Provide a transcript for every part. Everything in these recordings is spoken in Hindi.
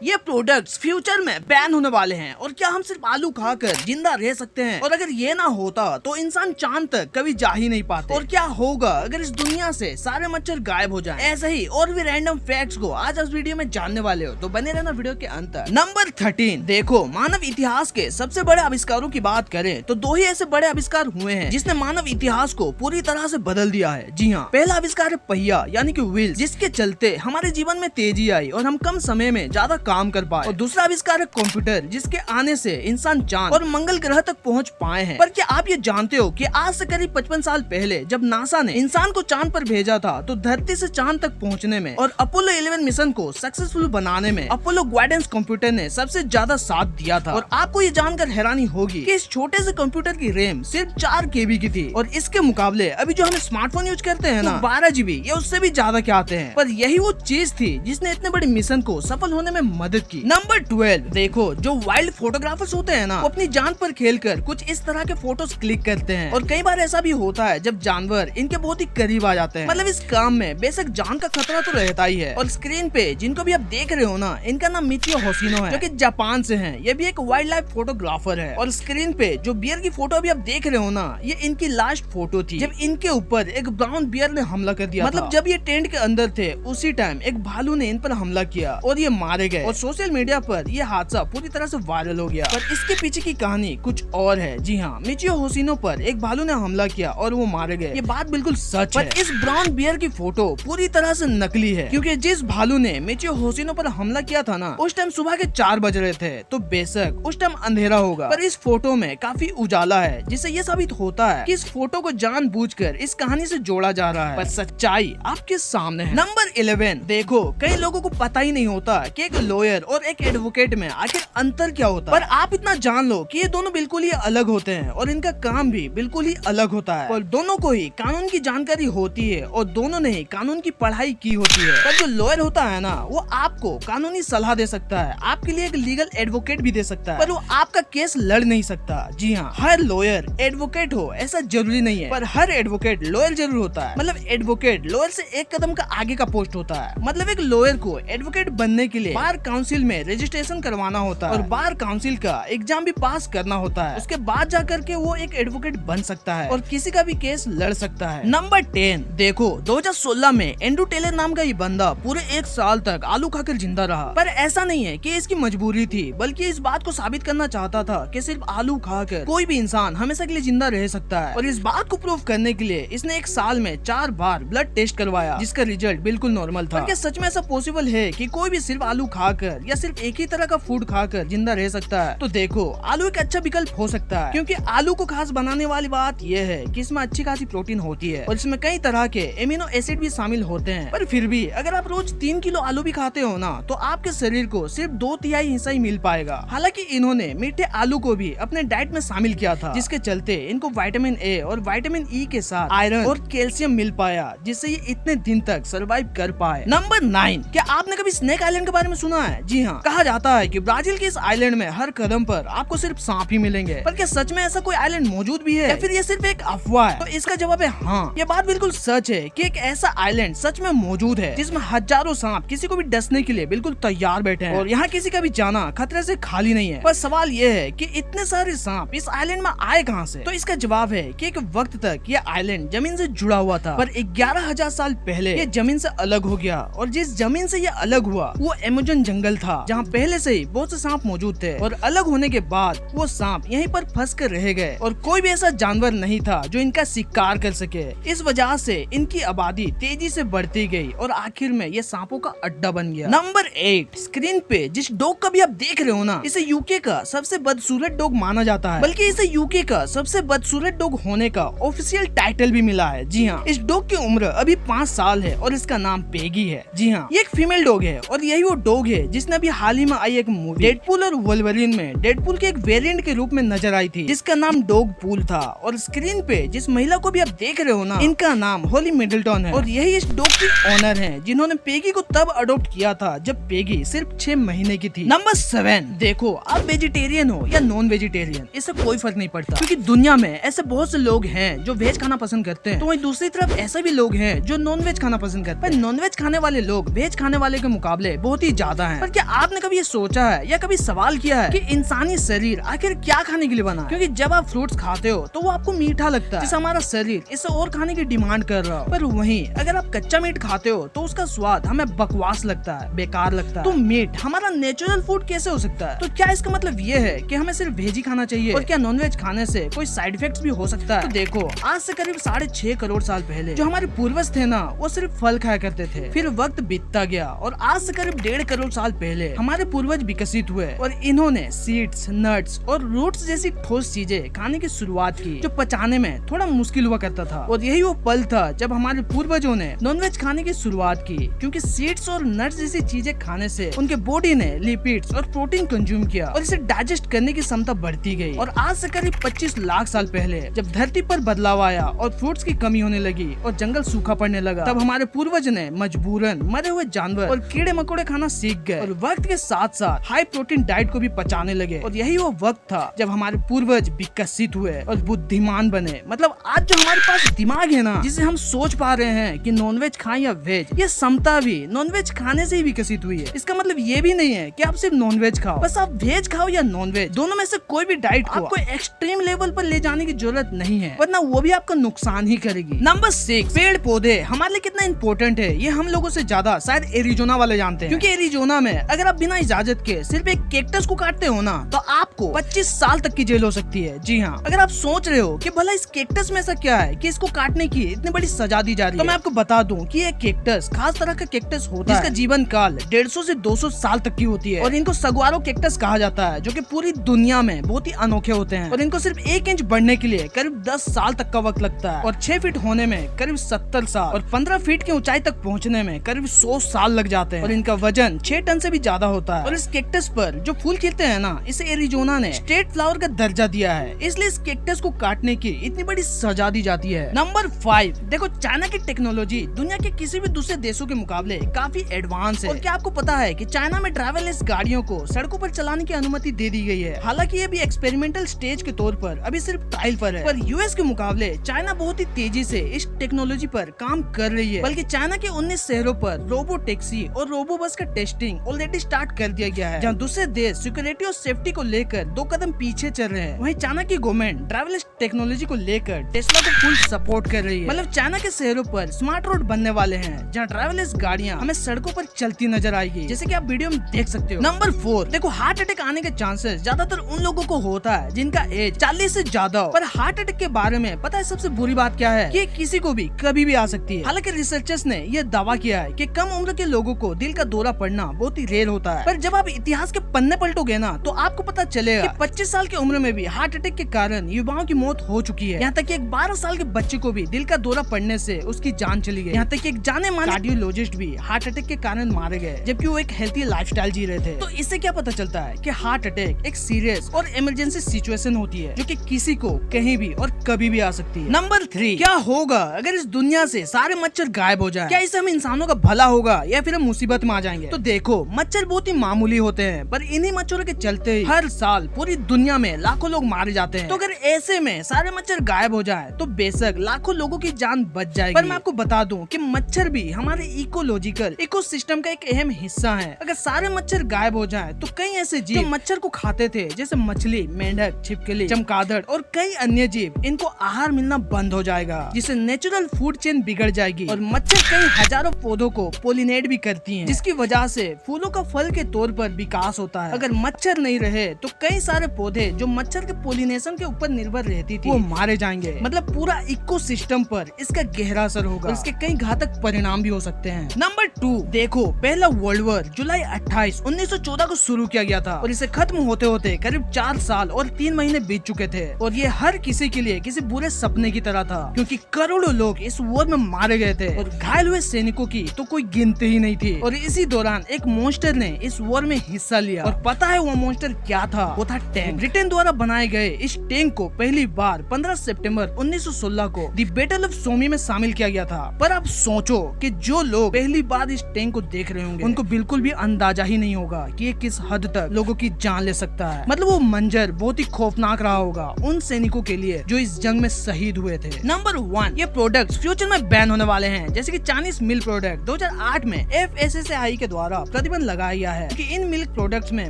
ये प्रोडक्ट्स फ्यूचर में बैन होने वाले हैं और क्या हम सिर्फ आलू खाकर जिंदा रह सकते हैं? और अगर ये ना होता तो इंसान चांद तक कभी जा ही नहीं पाते। और क्या होगा अगर इस दुनिया से सारे मच्छर गायब हो जाएं? ऐसे ही और भी रैंडम फैक्ट्स को आज इस वीडियो में जानने वाले हो, तो बने रहना वीडियो के अंत तक। नंबर 13, देखो मानव इतिहास के सबसे बड़े आविष्कारों की बात करें तो दो ही ऐसे बड़े आविष्कार हुए हैं जिसने मानव इतिहास को पूरी तरह से बदल दिया है। जी हाँ, पहला आविष्कार है पहिया यानी कि व्हील, जिसके चलते हमारे जीवन में तेजी आई और हम कम समय में ज्यादा काम कर पाए। और दूसरा आविष्कार है कंप्यूटर, जिसके आने से इंसान चांद और मंगल ग्रह तक पहुंच पाए हैं। पर क्या आप ये जानते हो कि आज से करीब 55 साल पहले जब नासा ने इंसान को चांद पर भेजा था तो धरती से चांद तक पहुंचने में और अपोलो 11 मिशन को सक्सेसफुल बनाने में अपोलो गाइडेंस कंप्यूटर ने सबसे ज्यादा साथ दिया था। और आपको ये जानकर हैरानी होगी कि इस छोटे से कंप्यूटर की रैम सिर्फ 4 KB की थी और इसके मुकाबले अभी जो हम स्मार्टफोन यूज करते हैं ना, 12 GB या उससे भी ज्यादा के आते हैं। पर यही वो चीज थी जिसने इतने बड़े मिशन को सफल होने में मदद की। नंबर 12, देखो जो वाइल्ड फोटोग्राफर्स होते हैं ना, वो अपनी जान पर खेलकर कुछ इस तरह के फोटोज क्लिक करते हैं। और कई बार ऐसा भी होता है जब जानवर इनके बहुत ही करीब आ जाते हैं। मतलब इस काम में बेशक जान का खतरा तो रहता ही है। और स्क्रीन पे जिनको भी आप देख रहे हो ना, इनका नाम मिचियो होशिनो है, जो कि जापान से हैं। ये भी एक वाइल्ड लाइफ फोटोग्राफर है। और स्क्रीन पे जो बियर की फोटो अभी आप देख रहे हो ना, ये इनकी लास्ट फोटो थी जब इनके ऊपर एक ब्राउन बियर ने हमला कर दिया। मतलब जब ये टेंट के अंदर थे उसी टाइम एक भालू ने इन पर हमला किया और ये मारे गए। और सोशल मीडिया पर ये हादसा पूरी तरह से वायरल हो गया। पर इसके पीछे की कहानी कुछ और है। जी हाँ, मिचियो होशिनो पर एक भालू ने हमला किया और वो मारे गए। ये बात बिल्कुल सच है। इस ब्राउन बियर की फोटो पूरी तरह से नकली है, क्योंकि जिस भालू ने मिचियो होशिनो पर हमला किया था ना, उस टाइम सुबह के 4 बज रहे थे। तो बेशक उस टाइम अंधेरा होगा, पर इस फोटो में काफी उजाला है, जिससे ये साबित होता है कि इस फोटो को जानबूझकर इस कहानी से जोड़ा जा रहा है। पर सच्चाई आपके सामने है। नंबर 11, देखो कई लोगों को पता ही नहीं होता कि एक लॉयर और एक एडवोकेट में आखिर अंतर क्या होता है। पर आप इतना जान लो कि ये दोनों बिल्कुल ही अलग होते हैं और इनका काम भी बिल्कुल ही अलग होता है। और दोनों को ही कानून की जानकारी होती है और दोनों ने ही कानून की पढ़ाई की होती है। पर जो लॉयर होता है ना, वो आपको कानूनी सलाह दे सकता है, आपके लिए एक लीगल एडवोकेट भी दे सकता है, पर वो आपका केस लड़ नहीं सकता। जी हाँ, हर लॉयर एडवोकेट हो ऐसा जरूरी नहीं है, पर हर एडवोकेट लॉयर जरूर होता है। मतलब एडवोकेट लॉयर से एक कदम का आगे का पोस्ट होता है। मतलब एक लॉयर को एडवोकेट बनने के लिए बार काउंसिल में रजिस्ट्रेशन करवाना होता है और बार काउंसिल का एग्जाम भी पास करना होता है। उसके बाद जाकर के वो एक एडवोकेट बन सकता है और किसी का भी केस लड़ सकता है। नंबर 10, देखो 2016 में एंड्रू टेलर नाम का ये बंदा पूरे 1 साल तक आलू खाकर जिंदा रहा। पर ऐसा नहीं है कि इसकी मजबूरी थी, बल्कि इस बात को साबित करना चाहता था कि सिर्फ आलू खाकर कोई भी इंसान हमेशा के लिए जिंदा रह सकता है। और इस बात को प्रूव करने के लिए इसने 1 साल में 4 बार ब्लड टेस्ट करवाया, जिसका रिजल्ट बिल्कुल नॉर्मल था। क्या सच में ऐसा पॉसिबल है कि कोई भी सिर्फ आलू खाकर या सिर्फ एक ही तरह का फूड खाकर जिंदा रह सकता है? तो देखो आलू एक अच्छा विकल्प हो सकता है, क्योंकि आलू को खास बनाने वाली बात यह है कि इसमें अच्छी खासी प्रोटीन होती है और इसमें कई तरह के एमिनो एसिड भी शामिल होते हैं। पर फिर भी अगर आप रोज 3 किलो आलू भी खाते हो ना, तो आपके शरीर को सिर्फ 2/3 हिस्सा ही मिल पाएगा। हालांकि इन्होंने मीठे आलू को भी अपने डाइट में शामिल किया था, जिसके चलते इनको विटामिन ए और विटामिन ई के साथ आयरन और कैल्शियम मिल पाया, जिससे ये इतने दिन तक सरवाइव कर पाए। नंबर 9, क्या आपने कभी स्नेक आइलैंड के बारे में सुना है? जी हाँ, कहा जाता है कि ब्राजील के इस आइलैंड में हर कदम पर आपको सिर्फ सांप ही मिलेंगे। पर क्या सच में ऐसा कोई आइलैंड मौजूद भी है या फिर ये सिर्फ एक अफवाह है? तो इसका जवाब है हाँ, ये बात बिल्कुल सच है कि एक ऐसा आइलैंड सच में मौजूद है जिसमें हजारों सांप किसी को भी डसने के लिए बिल्कुल तैयार बैठे हैं और यहाँ किसी का भी जाना खतरे से खाली नहीं है। पर सवाल ये है कि इतने सारे सांप इस आइलैंड में आए कहाँ से? तो इसका जवाब है कि एक वक्त तक ये आइलैंड जमीन से जुड़ा हुआ था, पर 11,000 साल पहले ये जमीन से अलग हो गया। और जिस जमीन से ये अलग हुआ वो अमेज़न जंगल था, जहाँ पहले से ही बहुत से सांप मौजूद थे। और अलग होने के बाद वो सांप यहीं पर फंस कर रह गए और कोई भी ऐसा जानवर नहीं था जो इनका शिकार कर सके। इस वजह से इनकी आबादी तेजी से बढ़ती गई और आखिर में ये सांपों का अड्डा बन गया। नंबर 8, स्क्रीन पे जिस डॉग का भी आप देख रहे हो ना, इसे यूके का सबसे बदसूरत डॉग माना जाता है, बल्कि इसे यूके का सबसे बदसूरत डॉग होने का ऑफिशियल टाइटल भी मिला है। जी हाँ, इस डॉग की उम्र अभी 5 साल है और इसका नाम पेगी है। जी हाँ, ये एक फीमेल डॉग है और यही वो डॉग है जिसने अभी हाल ही में आई एक मूवी डेडपूल और वोल्वरिन में डेडपूल के एक वेरिएंट के रूप में नजर आई थी, जिसका नाम डॉग पूल था। और स्क्रीन पे जिस महिला को भी आप देख रहे हो ना, इनका नाम होली मिडल्टन है और यही इस डॉग की ओनर है, जिन्होंने पेगी को तब अडॉप्ट किया था जब पेगी सिर्फ 6 महीने की थी। नंबर 7, देखो आप वेजिटेरियन हो या नॉन वेजिटेरियन, इससे कोई फर्क नहीं पड़ता, क्योंकि दुनिया में ऐसे बहुत से लोग हैं जो वेज खाना पसंद करते हैं, तो वहीं दूसरी तरफ ऐसे भी लोग हैं जो नॉन वेज खाना पसंद करते हैं। पर नॉन वेज खाने वाले लोग वेज खाने वाले के मुकाबले बहुत ही ज्यादा है। पर क्या आपने कभी ये सोचा है या कभी सवाल किया है कि इंसानी शरीर आखिर क्या खाने के लिए बना है? क्योंकि जब आप फ्रूट्स खाते हो तो वो आपको मीठा लगता है, जिससे हमारा शरीर इसे और खाने की डिमांड कर रहा हो। पर वहीं अगर आप कच्चा मीट खाते हो तो उसका स्वाद हमें बकवास लगता है, बेकार लगता है। तो मीट हमारा नेचुरल फूड कैसे हो सकता है? तो क्या इसका मतलब ये है कि हमें सिर्फ वेज ही खाना चाहिए? और क्या नॉनवेज खाने से कोई साइड इफेक्ट्स भी हो सकता है? तो देखो, आज से करीब 6.5 करोड़ साल पहले जो हमारे पूर्वज थे ना, वो सिर्फ फल खाया करते थे। फिर वक्त बीतता गया और आज से करीब 1.5 करोड़ साल पहले हमारे पूर्वज विकसित हुए और इन्होंने सीड्स, नट्स और रूट्स जैसी ठोस चीजें खाने की शुरुआत की, जो पचाने में थोड़ा मुश्किल हुआ करता था। और यही वो पल था जब हमारे पूर्वजों ने नॉनवेज खाने की शुरुआत की, क्योंकि सीड्स और नट्स जैसी चीजें खाने से उनके बॉडी ने लिपिड्स और प्रोटीन कंज्यूम किया और इसे डाइजेस्ट करने की क्षमता बढ़ती गई। और आज से करीब 25 लाख साल पहले जब धरती पर बदलाव आया और फ्रूट्स की कमी होने लगी और जंगल सूखा पड़ने लगा, तब हमारे पूर्वज ने मजबूरन मरे हुए जानवर और कीड़े मकोड़े खाना सीख गए और वक्त के साथ साथ हाई प्रोटीन डाइट को भी पचाने लगे। और यही वो वक्त था जब हमारे पूर्वज विकसित हुए और बुद्धिमान बने। मतलब आज जो हमारे पास दिमाग है ना, जिसे हम सोच पा रहे हैं कि नॉनवेज खाएं या वेज, ये क्षमता भी नॉनवेज खाने से ही विकसित हुई है। इसका मतलब ये भी नहीं है कि आप सिर्फ नॉनवेज खाओ, बस आप वेज खाओ या नॉनवेज, दोनों में से कोई भी डाइट को आपको एक्सट्रीम लेवल पर ले जाने की जरूरत नहीं है, वरना वो भी आपका नुकसान ही करेगी। नंबर 6, पेड़ पौधे हमारे लिए कितना इम्पोर्टेंट है ये हम लोगों से ज्यादा शायद एरिजोना वाले जानते हैं। क्योंकि एरिजोना में अगर आप बिना इजाजत के सिर्फ एक कैक्टस को काटते हो ना, तो आपको 25 साल तक की जेल हो सकती है। जी हाँ, अगर आप सोच रहे हो कि भला इस कैक्टस में ऐसा क्या है कि इसको काटने की इतनी बड़ी सजा दी जा रही है, तो मैं आपको बता दूं कि ये कैक्टस खास तरह का कैक्टस होता है जिसका जीवन काल 150 से 200 साल तक की होती है। और इनको सगुआरो कैक्टस कहा जाता है, जो कि पूरी दुनिया में बहुत ही अनोखे होते हैं। और इनको सिर्फ 1 इंच बढ़ने के लिए करीब 10 साल तक का वक्त लगता है और 6 फीट होने में करीब 70 साल और 15 फीट की ऊंचाई तक पहुंचने में करीब 100 साल लग जाते हैं। और इनका वजन 6 टन से भी ज्यादा होता है। और इस कैक्टस पर जो फूल खिलते हैं ना, इसे एरिजोना ने स्टेट फ्लावर का दर्जा दिया है, इसलिए इस कैक्टस को काटने की इतनी बड़ी सजा दी जाती है। नंबर 5, देखो, चाइना की टेक्नोलॉजी दुनिया के किसी भी दूसरे देशों के मुकाबले काफी एडवांस है। और क्या आपको पता है कि चाइना में ट्रैवललेस गाड़ियों को सड़कों पर चलाने की अनुमति दे दी गई है? हालांकि ये भी एक्सपेरिमेंटल स्टेज के तौर पर अभी सिर्फ ट्रायल पर है। पर यूएस के मुकाबले चाइना बहुत ही तेजी से इस टेक्नोलॉजी पर काम कर रही है। बल्कि चाइना के 19 शहरों पर रोबो टैक्सी और रोबो बस का टेस्टिंग ऑलरेडी स्टार्ट कर दिया गया है, जहाँ दूसरे देश सिक्योरिटी और सेफ्टी को लेकर 2 कदम पीछे चल रहे हैं। वहीं चाइना की गवर्नमेंट ड्राइवरलेस टेक्नोलॉजी को लेकर टेस्ला को फुल सपोर्ट कर रही है। मतलब चाइना के शहरों पर स्मार्ट रोड बनने वाले हैं, जहाँ ड्राइवरलेस गाड़ियाँ हमें सड़कों पर चलती नजर आएगी, जैसे कि आप वीडियो में देख सकते हो। नंबर 4, देखो, हार्ट अटैक आने के चांसेस ज्यादातर उन लोगों को होता है जिनका एज 40 से ज्यादा हो। पर हार्ट अटैक के बारे में पता है सबसे बुरी बात क्या है? कि किसी को भी कभी भी आ सकती है। हालांकि रिसर्चर्स ने यह दावा किया है कि कम उम्र के लोगों को दिल का दौरा पड़ना बहुत ही रेयर होता है। पर जब आप इतिहास के पन्ने पलटोगे ना, तो आपको पता चलेगा कि 25 साल की उम्र में भी हार्ट अटैक के कारण युवाओं की मौत हो चुकी है। यहाँ तक कि एक 12 साल के बच्चे को भी दिल का दौरा पड़ने से उसकी जान चली गई। यहाँ तक कि एक जाने माने कार्डियोलॉजिस्ट भी हार्ट अटैक के कारण मारे गए, जबकि वो एक हेल्थी लाइफस्टाइल जी रहे थे। तो इससे क्या पता चलता है कि हार्ट अटैक एक सीरियस और इमरजेंसी सिचुएशन होती है, जो कि किसी को कहीं भी और कभी भी आ सकती है। नंबर 3, क्या होगा अगर इस दुनिया से सारे मच्छर गायब हो जाएं? क्या इससे हम इंसानों का भला होगा या फिर हम मुसीबत में आ जाएंगे? तो देखो, मच्छर बहुत ही मामूली होते हैं, पर इन्हीं मच्छरों के चलते ही हर साल पूरी दुनिया में लाखों लोग मारे जाते हैं। तो अगर ऐसे में सारे मच्छर गायब हो जाए तो बेशक लाखों लोगों की जान बच जाएगी। पर मैं आपको बता दूं कि मच्छर भी हमारे इकोलॉजिकल इकोसिस्टम का एक अहम हिस्सा है। अगर सारे मच्छर गायब हो जाए तो कई ऐसे जीव जो मच्छर को खाते थे, जैसे मछली, मेंढक, छिपकली, चमगादड़ और कई अन्य जीव, इनको आहार मिलना बंद हो जाएगा, जिससे नेचुरल फूड चेन बिगड़ जाएगी। और मच्छर कई हजारों पौधों को पोलिनेट भी करती हैं, जिसकी वजह से फूलों का फल के तौर पर विकास होता है। अगर मच्छर नहीं रहे तो कई सारे पौधे जो मच्छर के पोलिनेशन के ऊपर निर्भर रहती थी, वो मारे जाएंगे। मतलब पूरा इकोसिस्टम पर इसका गहरा असर होगा और इसके कई घातक परिणाम भी हो सकते हैं। नंबर 2, देखो, पहला वर्ल्ड वॉर जुलाई 28, 1914 को शुरू किया गया था और इसे खत्म होते होते करीब 4 साल और 3 महीने बीत चुके थे। और ये हर किसी के लिए किसी बुरे सपने की तरह था, क्योंकि करोड़ों लोग इस वॉर में मारे गए थे और घायल हुए सैनिकों की तो कोई गिनती ही नहीं थी। और इसी दौरान एक मॉन्स्टर ने इस वॉर में हिस्सा लिया, और पता है वो मॉन्स्टर क्या था? वो था टैंक। ब्रिटेन द्वारा बनाए गए इस टैंक को पहली बार 15 सितंबर 1916 को दी बैटल ऑफ सोमी में शामिल किया गया था। पर आप सोचो कि जो लोग पहली बार इस टैंक को देख रहे होंगे, उनको बिल्कुल भी अंदाजा ही नहीं होगा कि ये किस हद तक लोगों की जान ले सकता है। मतलब वो मंजर बहुत ही खौफनाक रहा होगा उन सैनिकों के लिए जो इस जंग में शहीद हुए थे। नंबर 1, ये प्रोडक्ट्स फ्यूचर में बैन होने वाले हैं, जैसे कि चाइनीज मिल्क प्रोडक्ट। 2008 में FSSAI के द्वारा प्रतिबंध लगाया गया है कि इन मिल्क प्रोडक्ट्स में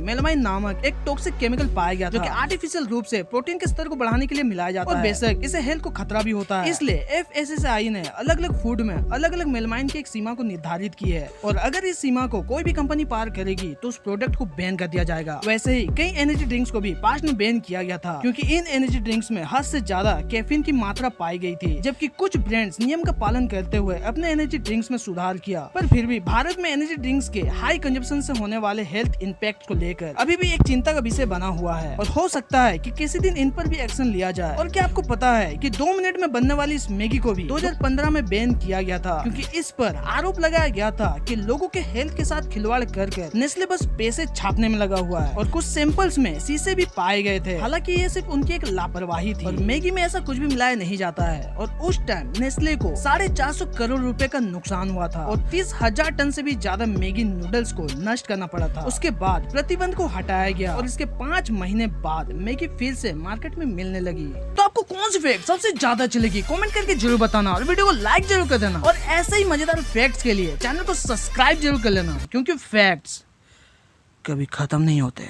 मेलामाइन नामक एक टॉक्सिक केमिकल पाया गया था, जो कि आर्टिफिशियल रूप से प्रोटीन के स्तर को बढ़ाने के लिए मिलाया जाता है। बेशक इसे हेल्थ को खतरा भी होता है, इसलिए FSSAI ने अलग अलग फूड में अलग अलग मेलामाइन की एक सीमा को निर्धारित की है, और अगर इस सीमा को कोई भी कंपनी पार करेगी तो उस प्रोडक्ट को बैन कर दिया जाएगा। वैसे ही कई एनर्जी ड्रिंक्स को भी पास्ट में बैन किया गया था, क्योंकि इन एनर्जी ड्रिंक्स में हद से ज्यादा कैफीन की मात्रा पाई गई थी, जबकि कुछ ब्रांड्स नियम का पालन करते हुए अपने एनर्जी ड्रिंक्स में सुधार किया। पर फिर भी भारत में एनर्जी ड्रिंक्स के हाई कंजप्शन से होने वाले हेल्थ इम्पैक्ट को लेकर अभी भी एक चिंता का विषय बना हुआ है, और हो सकता है कि किसी दिन इन पर भी एक्शन लिया जाए। और क्या आपको पता है कि 2 मिनट में बनने वाली इस मैगी को भी 2015 में बैन किया गया था, क्योंकि इस पर आरोप लगाया गया था कि लोगों के हेल्थ के साथ खिलवाड़ कर नेस्ले बस पैसे छापने में लगा हुआ है, और कुछ सैंपल्स में शीशे भी पाए गए थे। हालांकि ये सिर्फ उनकी एक लापरवाही थी, और मैगी में ऐसा कुछ भी मिलाया नहीं जाता है। और उस टाइम नेस्ले को 450 करोड़ रुपए का नुकसान हुआ था, और 30,000 टन से भी ज्यादा मैगी नूडल्स को नष्ट करना पड़ा था। उसके बाद प्रतिबंध को हटाया गया, और इसके 5 महीने बाद मैगी फिर से मार्केट में मिलने लगी। तो आपको कौन सी फैक्ट सबसे ज्यादा चलेगी, कमेंट करके जरूर बताना, और वीडियो को लाइक जरूर कर देना। और ऐसे ही मजेदार फैक्ट्स के लिए चैनल को सब्सक्राइब जरूर कर लेना, क्योंकि फैक्ट्स कभी खत्म नहीं होते।